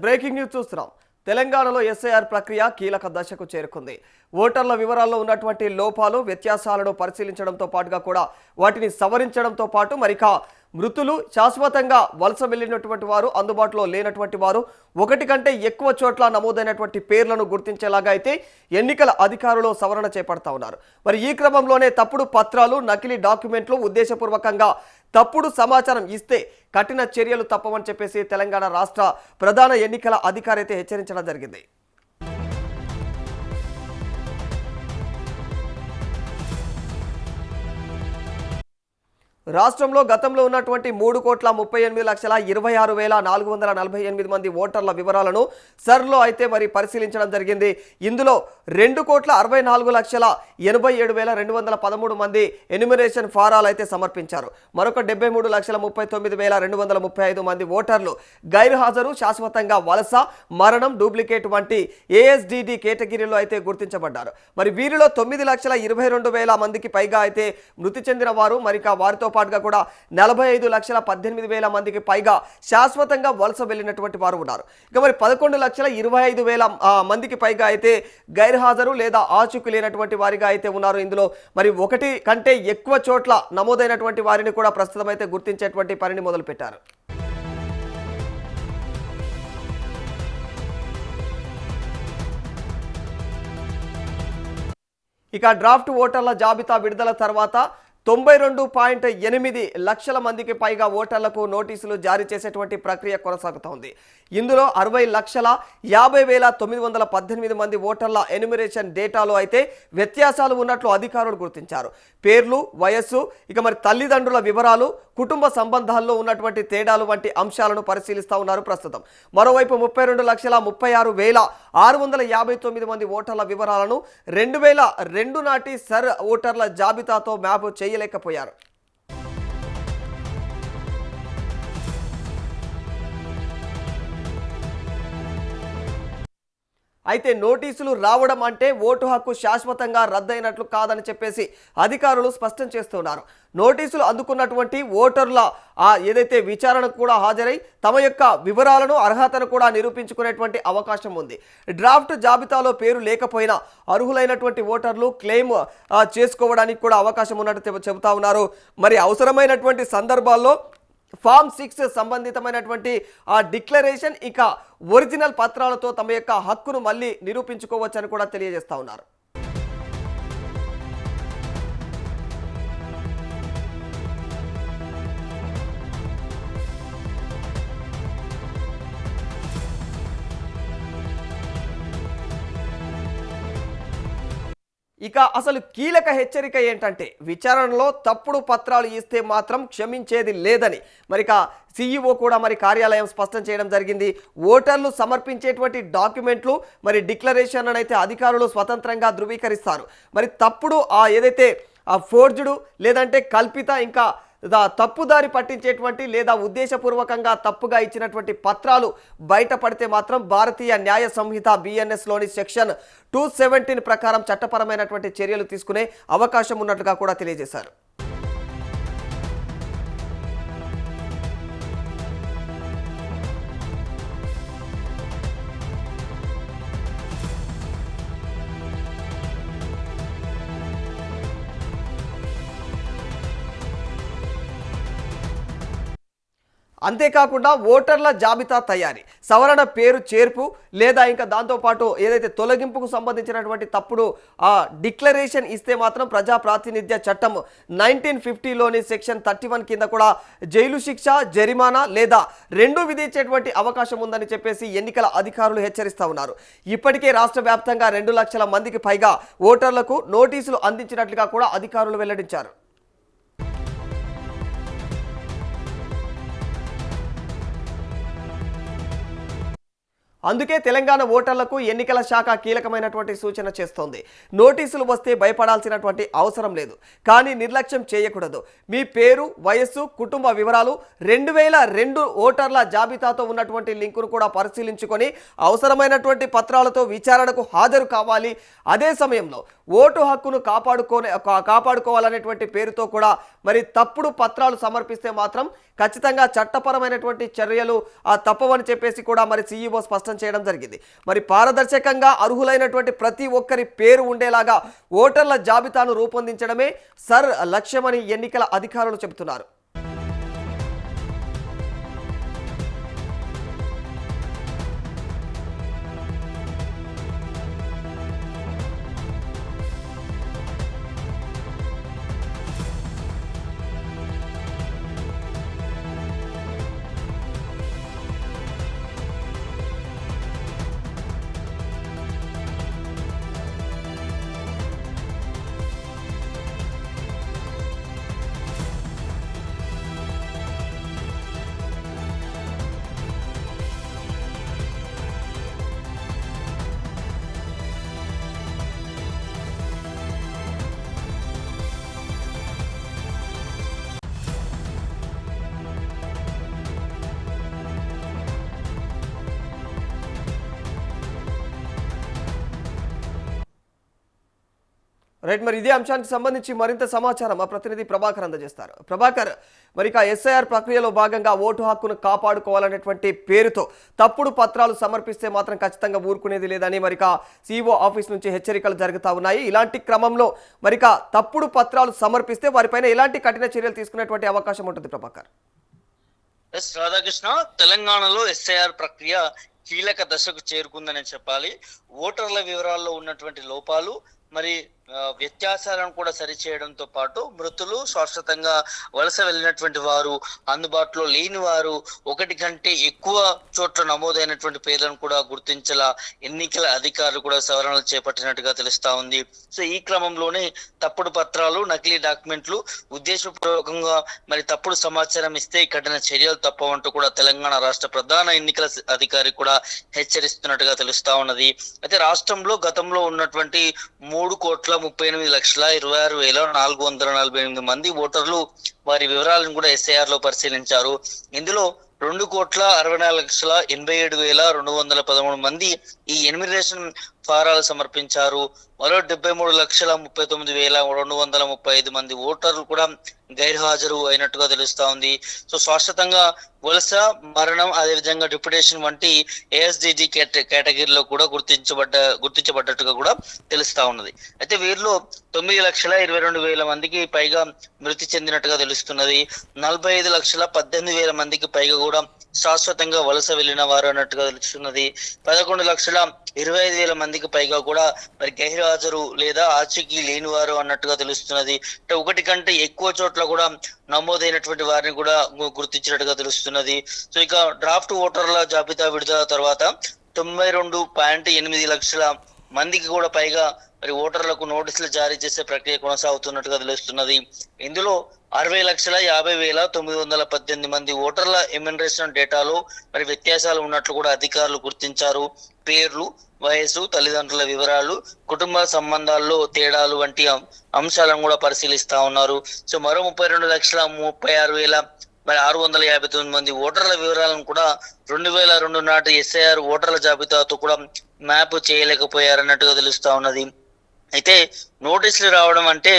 Breaking news చూస్తున్నాం. తెలంగాణలో SIR ప్రక్రియ కీలక దశకు చేరుకుంది. ఓటర్ల వివరాల్లో ఉన్నటువంటి లోపాలు, వ్యత్యాసాలను పరిశీలించడంతో పాటుగా కూడా వాటిని సవరించడంతో పాటు మరిక మృతులు, శాశ్వతంగా వలస వెళ్లినటువంటి వారు, అందుబాటులో లేనటువంటి వారు, ఒకటి కంటే ఎక్కువ చోట్ల నమోదైనటువంటి పేర్లను గుర్తించేలాగా అయితే ఎన్నికల అధికారులు సవరణ చేపడతా ఉన్నారు. మరి ఈ క్రమంలోనే తప్పుడు పత్రాలు, నకిలీ డాక్యుమెంట్లు, ఉద్దేశపూర్వకంగా తప్పుడు సమాచారం ఇస్తే కఠిన చర్యలు తప్పవని చెప్పేసి తెలంగాణ రాష్ట్ర ప్రధాన ఎన్నికల అధికారి అయితే హెచ్చరించడం జరిగింది. రాష్ట్రంలో గతంలో ఉన్నటువంటి 3,38,26,26,448 మంది ఓటర్ల వివరాలను సర్లో అయితే మరి పరిశీలించడం జరిగింది. ఇందులో 2,86,87,213 మంది ఎన్యుమరేషన్ ఫారాలు అయితే సమర్పించారు. మరొక 73,39,235 మంది ఓటర్లు గైర్హాజరు, శాశ్వతంగా వలస, మరణం, డూప్లికేట్ వంటి ఏఎస్డిడి కేటగిరీలో అయితే గుర్తించబడ్డారు. మరి వీరిలో 9,22,000 మందికి పైగా అయితే మృతి చెందిన వారు, మరి వారితో పాటుగా కూడా 45,18,000 మందికి పైగా శాశ్వతంగా వలస వెళ్ళినటువంటి వారు ఉన్నారు. ఇక మరి 11,25,000 మందికి పైగా అయితే గైర్హాజరు లేదా ఆచూకీ లేనటువంటి వారిగా అయితే ఉన్నారు. ఇందులో మరి ఒకటి కంటే ఎక్కువ చోట్ల నమోదైనటువంటి వారిని కూడా ప్రస్తుతం అయితే గుర్తించేటువంటి పనిని మొదలుపెట్టారు. ఇక డ్రాఫ్ట్ ఓటర్ల జాబితా విడుదల తర్వాత 92.8 లక్షల మందికి పైగా ఓటర్లకు నోటీసులు జారీ చేసేటువంటి ప్రక్రియ కొనసాగుతోంది. ఇందులో 60,50,918 మంది ఓటర్ల ఎన్యుమరేషన్ డేటాలో అయితే వ్యత్యాసాలు ఉన్నట్లు అధికారులు గుర్తించారు. పేర్లు, వయస్సు, ఇక మరి తల్లిదండ్రుల వివరాలు, కుటుంబ సంబంధాల్లో ఉన్నటువంటి తేడాలు వంటి అంశాలను పరిశీలిస్తూ ఉన్నారు ప్రస్తుతం. మరోవైపు 32,36,659 మంది ఓటర్ల వివరాలను 2002 నాటి సర్ ఓటర్ల జాబితాతో మ్యాప్ చేయలేకపోయారు. అయితే నోటీసులు రావడం అంటే ఓటు హక్కు శాశ్వతంగా రద్దయినట్లు కాదని చెప్పేసి అధికారులు స్పష్టం చేస్తున్నారు. నోటీసులు అందుకున్నటువంటి ఓటర్ల ఏదైతే విచారణకు కూడా హాజరై తమ యొక్క వివరాలను, అర్హతను కూడా నిరూపించుకునేటువంటి అవకాశం ఉంది. డ్రాఫ్ట్ జాబితాలో పేరు లేకపోయినా అర్హులైనటువంటి ఓటర్లు క్లెయిమ్ చేసుకోవడానికి కూడా అవకాశం ఉన్నట్టు చెబుతా ఉన్నారు. మరి అవసరమైనటువంటి సందర్భాల్లో ఫామ్ 6 సంబంధితమైనటువంటి డిక్లరేషన్, ఇక ఒరిజినల్ పత్రాలతో తమ యొక్క హక్కును మళ్ళీ నిరూపించుకోవచ్చని కూడా తెలియజేస్తా ఉన్నారు. ఇక అసలు కీలక హెచ్చరిక ఏంటంటే విచారణలో తప్పుడు పత్రాలు ఇస్తే మాత్రం క్షమించేది లేదని మరిక సిఇఓ కూడా మరి కార్యాలయం స్పష్టం చేయడం జరిగింది. ఓటర్లు సమర్పించేటువంటి డాక్యుమెంట్లు, మరి డిక్లరేషన్ అయితే అధికారులు స్వతంత్రంగా ధృవీకరిస్తారు. మరి తప్పుడు ఏదైతే ఫోర్జుడు లేదంటే కల్పిత, ఇంకా తప్పుదారి పట్టించేటువంటి లేదా ఉద్దేశపూర్వకంగా తప్పుగా ఇచ్చినటువంటి పత్రాలు బయటపడితే మాత్రం భారతీయ న్యాయ సంహిత బిఎన్ఎస్లోని సెక్షన్ 217 ప్రకారం చట్టపరమైనటువంటి చర్యలు తీసుకునే అవకాశం ఉన్నట్లుగా కూడా తెలియజేశారు. అంతేకాకుండా ఓటర్ల జాబితా తయారీ, సవరణ, పేరు చేర్పు లేదా ఇంకా దాంతోపాటు ఏదైతే తొలగింపుకు సంబంధించినటువంటి తప్పుడు డిక్లరేషన్ ఇస్తే మాత్రం ప్రజా ప్రాతినిధ్య చట్టం 1950లోని సెక్షన్ 31 కింద కూడా జైలు శిక్ష, జరిమానా లేదా రెండూ విధించేటువంటి అవకాశం ఉందని చెప్పేసి ఎన్నికల అధికారులు హెచ్చరిస్తూ ఉన్నారు. ఇప్పటికే రాష్ట్ర వ్యాప్తంగా 2 లక్షల మందికి పైగా ఓటర్లకు నోటీసులు అందించినట్లుగా కూడా అధికారులు వెల్లడించారు. అందుకే తెలంగాణ ఓటర్లకు ఎన్నికల శాఖ కీలకమైనటువంటి సూచన చేస్తోంది. నోటీసులు వస్తే భయపడాల్సినటువంటి అవసరం లేదు, కానీ నిర్లక్ష్యం చేయకూడదు. మీ పేరు, వయస్సు, కుటుంబ వివరాలు, 2002 ఓటర్ల జాబితాతో ఉన్నటువంటి లింకును కూడా పరిశీలించుకొని అవసరమైనటువంటి పత్రాలతో విచారణకు హాజరు కావాలి. అదే సమయంలో ఓటు హక్కును కాపాడుకోవాలనేటువంటి పేరుతో కూడా మరి తప్పుడు పత్రాలు సమర్పిస్తే మాత్రం ఖచ్చితంగా చట్టపరమైనటువంటి చర్యలు తప్పవని చెప్పేసి కూడా మరి సీఈఓ స్పష్టం చేయడం జరిగింది. మరి పారదర్శకంగా అర్హులైనటువంటి ప్రతి ఒక్కరి పేరు ఉండేలాగా ఓటర్ల జాబితాను రూపొందించడమే సర్ లక్ష్యమని ఎన్నికల అధికారులు చెబుతున్నారు. రైట్, మరి ఇదే అంశానికి సంబంధించి మరింత సమాచారం మా ప్రతినిధి ప్రభాకర్ అందజేస్తారు. ప్రభాకర్, మరి ఎస్ఐఆర్ ప్రక్రియలో భాగంగా ఓటు హక్కును కాపాడుకోవాలనేటువంటి పేరుతో తప్పుడు పత్రాలు సమర్పిస్తే మాత్రం ఖచ్చితంగా ఊరుకునేది లేదని మరి సీఈఓ ఆఫీస్ నుంచి హెచ్చరికలు జరుగుతూ ఉన్నాయి. ఇలాంటి క్రమంలో మరి తప్పుడు పత్రాలు సమర్పిస్తే వారిపైన ఎలాంటి కఠిన చర్యలు తీసుకునేటువంటి అవకాశం ఉంటుంది ప్రభాకర్? ఎస్ రాధాకృష్ణ, తెలంగాణలో ఎస్ఐఆర్ ప్రక్రియ కీలక దశకు చేరుకుందని చెప్పాలి. ఓటర్ల వివరాల్లో ఉన్నటువంటి లోపాలు మరి వ్యత్యాసాలను కూడా సరిచేయడంతో పాటు మృతులు, శాశ్వతంగా వలస వెళ్ళినటువంటి వారు, అందుబాటులో లేని వారు, ఒకటి కంటే ఎక్కువ చోట్ల నమోదైనటువంటి పేర్లను కూడా గుర్తించేలా ఎన్నికల అధికారులు కూడా సవరణలు చేపట్టినట్టుగా తెలుస్తా ఉంది. సో ఈ క్రమంలోనే తప్పుడు పత్రాలు, నకిలీ డాక్యుమెంట్లు, ఉద్దేశపూర్వకంగా మరి తప్పుడు సమాచారం ఇస్తే కఠిన చర్యలు తప్పవంటూ కూడా తెలంగాణ రాష్ట్ర ప్రధాన ఎన్నికల అధికారి కూడా హెచ్చరిస్తున్నట్టుగా తెలుస్తా ఉన్నది. అయితే రాష్ట్రంలో గతంలో ఉన్నటువంటి 3,38,26,26,448 మంది ఓటర్లు వారి వివరాలను కూడా ఎస్ఐఆర్ లో పరిశీలించారు. ఇందులో 2,64,87,213 మంది ఈ ఎన్యూమరేషన్ ఫారాలు సమర్పించారు. మరో 73,39,235 మంది ఓటర్లు కూడా గైర్హాజరు అయినట్టుగా తెలుస్తా ఉంది. సో శాశ్వతంగా వలస, మరణం, అదేవిధంగా డిప్యుటేషన్ వంటి ఏఎస్డిజి కేటగిరీలో కూడా గుర్తించబడ్డట్టుగా కూడా తెలుస్తా ఉన్నది. అయితే వీరిలో 9,22,000 మందికి పైగా మృతి చెందినట్టుగా తెలుస్తున్నది. 45,18,000 మందికి పైగా కూడా శాశ్వతంగా వలస వెళ్ళిన వారు అన్నట్టుగా తెలుస్తున్నది. 11,25,000 మందికి పైగా కూడా మరి గైర్హాజరు లేదా ఆచూకీ లేని వారు అన్నట్టుగా తెలుస్తున్నది. అంటే ఒకటి కంటే ఎక్కువ చోట్ల కూడా నమోదైనటువంటి వారిని కూడా గుర్తించినట్టుగా తెలుస్తున్నది. సో ఇక డ్రాఫ్ట్ ఓటర్ల జాబితా విడుదల తర్వాత 92.8 లక్షల మందికి కూడా పైగా మరి ఓటర్లకు నోటీసులు జారీ చేసే ప్రక్రియ కొనసాగుతున్నట్టుగా తెలుస్తున్నది. ఇందులో 60,50,918 మంది ఓటర్ల ఎమ్యూనరేషన్ డేటాలో మరి వ్యత్యాసాలు ఉన్నట్లు కూడా అధికారులు గుర్తించారు. పేర్లు, వయసు, తల్లిదండ్రుల వివరాలు, కుటుంబ సంబంధాల్లో తేడాలు వంటి అంశాలను కూడా పరిశీలిస్తా ఉన్నారు. సో మరో 32,36,659 మంది ఓటర్ల వివరాలను కూడా 2002 నాటి ఎస్ఐఆర్ ఓటర్ల జాబితాతో కూడా మ్యాప్ చేయలేకపోయారన్నట్టుగా తెలుస్తా ఉన్నది. అయితే నోటీసులు రావడం అంటే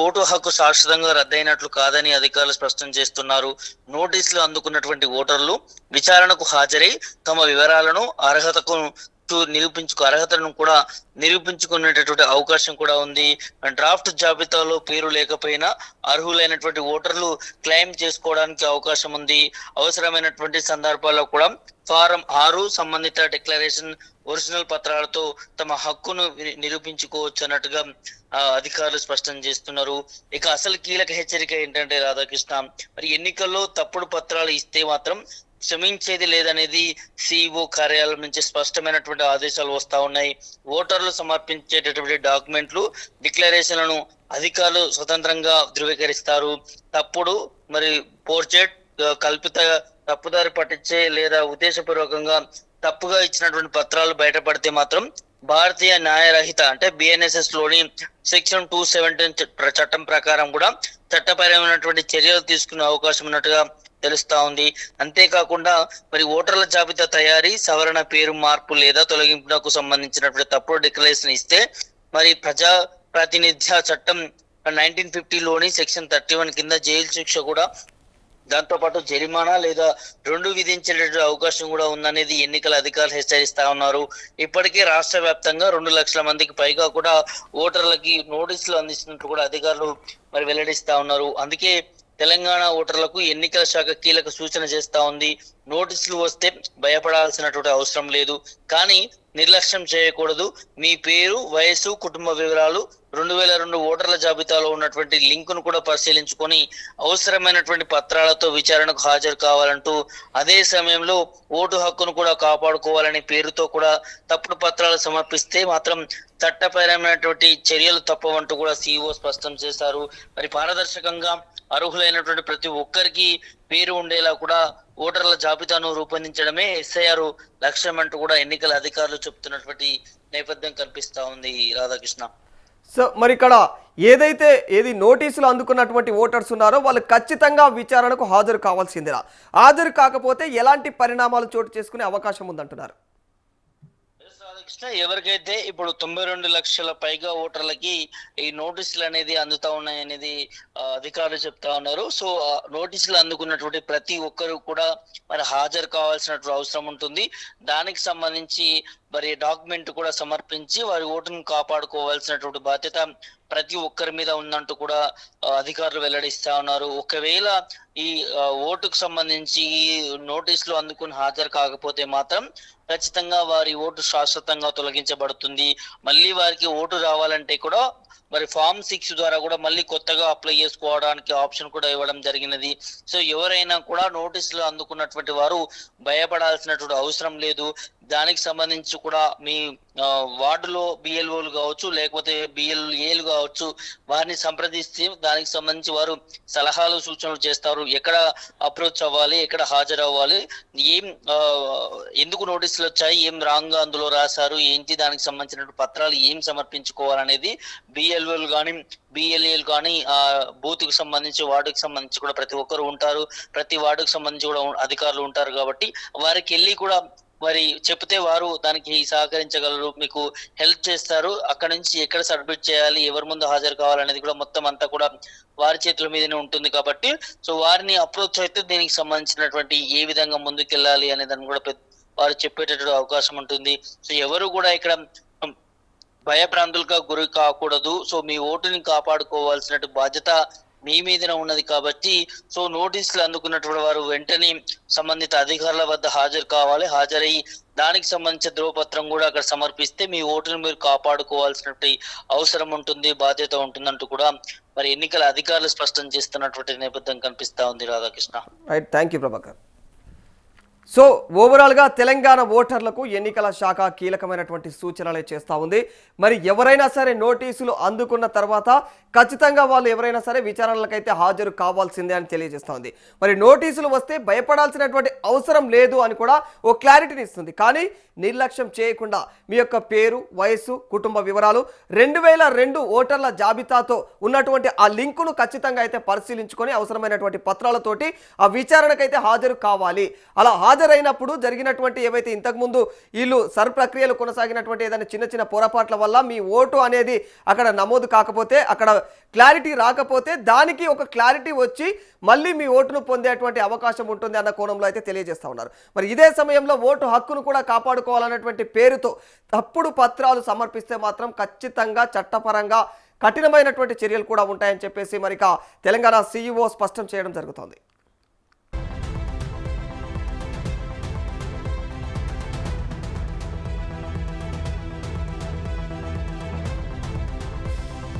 ఓటు హక్కు శాశ్వతంగా రద్దయినట్లు కాదని అధికారులు స్పష్టం చేస్తున్నారు. నోటీసులు అందుకున్నటువంటి ఓటర్లు విచారణకు హాజరై తమ వివరాలను అర్హతను కూడా నిరూపించుకునేటటువంటి అవకాశం కూడా ఉంది. డ్రాఫ్ట్ జాబితాలో పేరు లేకపోయినా అర్హులైనటువంటి ఓటర్లు క్లెయిమ్ చేసుకోవడానికి అవకాశం ఉంది. అవసరమైనటువంటి సందర్భాల్లో కూడా ఫారం 6 సంబంధిత డిక్లరేషన్ ఒరిజినల్ పత్రాలతో తమ హక్కును నిరూపించుకోవచ్చు అన్నట్టుగా అధికారులు స్పష్టం చేస్తున్నారు. ఇక అసలు కీలక హెచ్చరిక ఏంటంటే రాధాకృష్ణ, మరి ఎన్నికల్లో తప్పుడు పత్రాలు ఇస్తే మాత్రం క్షమించేది లేదనేది సిఇఓ కార్యాలయం నుంచి స్పష్టమైనటువంటి ఆదేశాలు వస్తా ఉన్నాయి. ఓటర్లు సమర్పించేటటువంటి డాక్యుమెంట్లు, డిక్లరేషన్లను అధికారులు స్వతంత్రంగా ధృవీకరిస్తారు. తప్పుడు మరి పోర్ట్రేట్, కల్పిత తప్పుదారి పట్టించే లేదా ఉద్దేశపూర్వకంగా తప్పుగా ఇచ్చినటువంటి పత్రాలు బయటపడితే మాత్రం భారతీయ న్యాయరహిత అంటే బిఎన్ఎస్ఎస్ లోని సెక్షన్ 217 చట్టం ప్రకారం కూడా చట్టపరమైనటువంటి చర్యలు తీసుకునే అవకాశం ఉన్నట్టుగా తెలుస్తా ఉంది. అంతేకాకుండా మరి ఓటర్ల జాబితా తయారీ, సవరణ, పేరు మార్పు లేదా తొలగింపునకు సంబంధించినటువంటి తప్పుడు డిక్లరేషన్ ఇస్తే మరి ప్రజా ప్రాతినిధ్య చట్టం 1950లోని సెక్షన్ 31 కింద జైలు శిక్ష కూడా, దాంతో పాటు జరిమానా లేదా 2 విధించే అవకాశం కూడా ఉందనేది ఎన్నికల అధికారులు హెచ్చరిస్తా ఉన్నారు. ఇప్పటికే రాష్ట్ర వ్యాప్తంగా 2 లక్షల మందికి పైగా కూడా ఓటర్లకి నోటీసులు అందిస్తున్నట్టు కూడా అధికారులు మరి వెల్లడిస్తా ఉన్నారు. అందుకే తెలంగాణ ఓటర్లకు ఎన్నికల శాఖ కీలక సూచన చేస్తా ఉంది. నోటీసులు వస్తే భయపడాల్సినటువంటి అవసరం లేదు, కానీ నిర్లక్ష్యం చేయకూడదు. మీ పేరు, వయసు, కుటుంబ వివరాలు, 2002 ఓటర్ల జాబితాలో ఉన్నటువంటి లింకును కూడా పరిశీలించుకొని అవసరమైనటువంటి పత్రాలతో విచారణకు హాజరు కావాలంటూ, అదే సమయంలో ఓటు హక్కును కూడా కాపాడుకోవాలనే పేరుతో కూడా తప్పుడు పత్రాలు సమర్పిస్తే మాత్రం చట్టపరమైనటువంటి చర్యలు తప్పవంటూ కూడా సిఇఓ స్పష్టం చేశారు. మరి పారదర్శకంగా అర్హులైనటువంటి ప్రతి ఒక్కరికి పేరు ఉండేలా కూడా ఓటర్ల జాబితాను రూపొందించడమే ఎస్ఐఆర్ లక్ష్యం అంటూ కూడా ఎన్నికల అధికారులు చెప్తున్నటువంటి నేపథ్యం కనిపిస్తా ఉంది రాధాకృష్ణ. సో మరి ఇక్కడ ఏది నోటీసులు అందుకున్నటువంటి ఓటర్స్ ఉన్నారో వాళ్ళు ఖచ్చితంగా విచారణకు హాజరు కావాల్సిందిరా, హాజరు కాకపోతే ఎలాంటి పరిణామాలు చోటు చేసుకునే అవకాశం ఉందంటున్నారు? ఎవరికైతే ఇప్పుడు 92 లక్షల పైగా ఓటర్లకి ఈ నోటీసులు అనేది అందుతా ఉన్నాయి అనేది అధికారులు చెప్తా ఉన్నారు. సో నోటీసులు అందుకున్నటువంటి ప్రతి ఒక్కరు కూడా మరి హాజరు కావాల్సినటువంటి అవసరం ఉంటుంది. దానికి సంబంధించి మరి డాక్యుమెంట్ కూడా సమర్పించి వారి ఓటును కాపాడుకోవాల్సినటువంటి బాధ్యత ప్రతి ఒక్కరి మీద ఉందంటూ కూడా అధికారులు వెల్లడిస్తా ఉన్నారు. ఒకవేళ ఈ ఓటుకు సంబంధించి ఈ నోటీసులు అందుకుని హాజరు కాకపోతే మాత్రం ఖచ్చితంగా వారి ఓటు శాశ్వతంగా తొలగించబడుతుంది. మళ్ళీ వారికి ఓటు రావాలంటే కూడా మరి ఫామ్ 6 ద్వారా కూడా మళ్ళీ కొత్తగా అప్లై చేసుకోవడానికి ఆప్షన్ కూడా ఇవ్వడం జరిగినది. సో ఎవరైనా కూడా నోటీసులు అందుకున్నటువంటి వారు భయపడాల్సినటువంటి అవసరం లేదు. దానికి సంబంధించి కూడా మీ వార్డులో బిఎల్ఓలు కావచ్చు, లేకపోతే బిఎల్ఏలు కావచ్చు, వారిని సంప్రదిస్తే దానికి సంబంధించి వారు సలహాలు సూచనలు చేస్తారు. ఎక్కడ అప్రోచ్ అవ్వాలి, ఎక్కడ హాజరవ్వాలి, ఎందుకు నోటీసులు వచ్చాయి, ఏం రాంగ్ అందులో రాశారు, ఏంటి, దానికి సంబంధించిన పత్రాలు ఏం సమర్పించుకోవాలనేది బిఎల్ఓలు కానీ బిఎల్ఏలు కానీ బూత్ కు సంబంధించి, వార్డుకి సంబంధించి కూడా ప్రతి ఒక్కరు ఉంటారు. ప్రతి వార్డుకు సంబంధించి కూడా అధికారులు ఉంటారు. కాబట్టి వారికి వెళ్ళి కూడా మరి చెప్తే వారు దానికి సహకరించగలరు, మీకు హెల్ప్ చేస్తారు. అక్కడ నుంచి ఎక్కడ సబ్మిట్ చేయాలి, ఎవరి ముందు హాజరు కావాలనేది కూడా మొత్తం అంతా కూడా వారి చేతుల మీదనే ఉంటుంది. కాబట్టి సో వారిని అప్రోచ్ అయితే దీనికి సంబంధించినటువంటి ఏ విధంగా ముందుకెళ్ళాలి అనే దాన్ని కూడా వారు చెప్పేటటువంటి అవకాశం ఉంటుంది. సో ఎవరు కూడా ఇక్కడ భయభ్రాంతులుగా గురి కాకూడదు. సో మీ ఓటుని కాపాడుకోవాల్సిన బాధ్యత మీ మీదనే ఉన్నది. కాబట్టి సో నోటీసులు అందుకున్నటువంటి వారు వెంటనే సంబంధిత అధికారుల వద్ద హాజరు కావాలి. హాజరయ్యి దానికి సంబంధించిన ధ్రువపత్రం కూడా అక్కడ సమర్పిస్తే మీ ఓటును మీరు కాపాడుకోవాల్సినటువంటి అవసరం ఉంటుంది, బాధ్యత ఉంటుందంటూ కూడా మరి ఎన్నికల అధికారులు స్పష్టం చేస్తున్నటువంటి నేపథ్యం కనిపిస్తా ఉంది Radhakrishna. Right, thank you Prabhakar. So ఓవరాల్గా తెలంగాణ ఓటర్లకు ఎన్నికల శాఖ కీలకమైనటువంటి సూచనలే చేస్తూ ఉంది. మరి ఎవరైనా సరే నోటీసులు అందుకున్న తర్వాత ఖచ్చితంగా వాళ్ళు ఎవరైనా సరే విచారణలకైతే హాజరు కావాల్సిందే అని తెలియజేస్తూ ఉంది. మరి నోటీసులు వస్తే భయపడాల్సినటువంటి అవసరం లేదు అని కూడా ఓ క్లారిటీని ఇస్తుంది. కానీ నిర్లక్ష్యం చేయకుండా మీ యొక్క పేరు, వయసు, కుటుంబ వివరాలు, 2002 ఓటర్ల జాబితాతో ఉన్నటువంటి ఆ లింకును ఖచ్చితంగా అయితే పరిశీలించుకొని అవసరమైనటువంటి పత్రాలతోటి ఆ విచారణకైతే హాజరు కావాలి. అలా హాజరైనప్పుడు జరిగినటువంటి ఏవైతే ఇంతకుముందు వీళ్ళు సర్ ప్రక్రియలు కొనసాగినటువంటి ఏదైనా చిన్న చిన్న పొరపాట్ల వల్ల మీ ఓటు అనేది అక్కడ నమోదు కాకపోతే, అక్కడ క్లారిటీ రాకపోతే దానికి ఒక క్లారిటీ వచ్చి మళ్ళీ మీ ఓటును పొందేటువంటి అవకాశం ఉంటుంది అన్న కోణంలో అయితే తెలియజేస్తూ ఉన్నారు. మరి ఇదే సమయంలో ఓటు హక్కును కూడా కాపాడుకోవాలన్నటువంటి పేరుతో తప్పుడు పత్రాలు సమర్పిస్తే మాత్రం ఖచ్చితంగా చట్టపరంగా కఠినమైనటువంటి చర్యలు కూడా ఉంటాయని చెప్పేసి మరి తెలంగాణ సిఇఓ స్పష్టం చేయడం జరుగుతోంది.